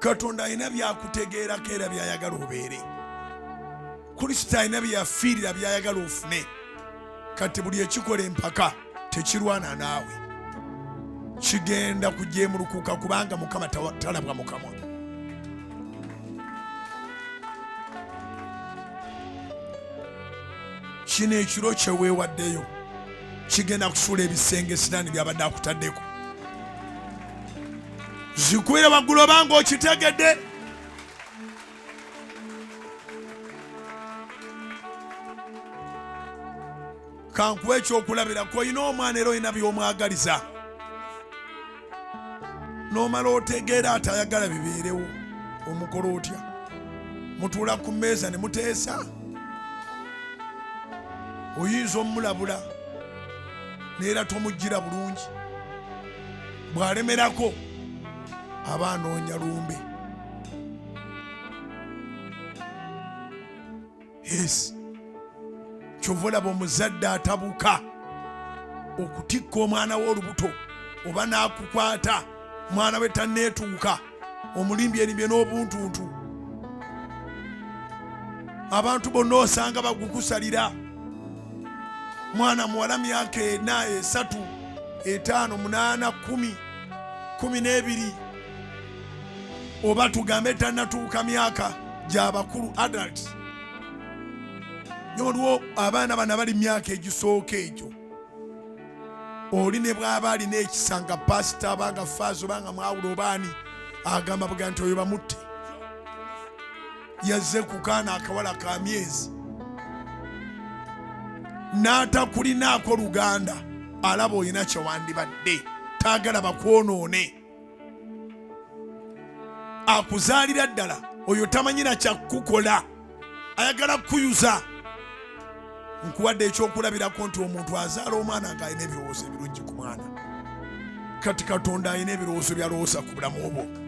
Katonda alina byakutegeerako era byayagala obeere. Kristo alina byafiirira byayagala ofune. Kati buli ekikola empaka tekirwana naawe. Kigenda kujeemulukuka kubanga Mukama talabwa mu kamwa. Kino ekiro kye weewaddeyo kigenda kusuula ebisenge Sitaani byabadde akutaddeko. Zikuire waggulu obanga okitegedde. Kankuwa ekyokulabirako, olina omwana era olina by'omwagaliza. N'omala otegeera atayagala bibeerewo, omukola otya? Mutuula ku mmeeza ne muteesa? Oyinza omulabula neera tomuggira bulungi. Bw'alemerako aba anoonya lumbe. Yes. Kyova olaba omuzadde atabuka okutikka omwana we olubuto oba n'akukwata mwana we tanneetuuka omulimbyelimbye n'obuntuntu. Abantu bonna osanga bagukusalira. Mwana muwala myaka 4, 3, 5, 8, 10, 12 oba tugambe tannatuuka myaka gy'abakulu adults. Nolwo abaana bano bali myaka egisooka egyo. Oli ne bw'aba alina ekisanga pasita abanga faazi obanga mwawula obaani agamba buga nti oyo bamutte. Yazze ku kaana akawala ka myezi n'atakulinaako luganda alaba olina kyewandibadde taagala bakwonoone. Akuzaalira ddala oyo tamanyira kyakukola ayagala kukuyuza. Nkuwadde ekyokulabirako nti omuntu azaala omwana ng'alina ebirowoozo ebirungi ku mwana. Kati Katonda alina ebirowoozo by'alowooza ku bulamu obwo.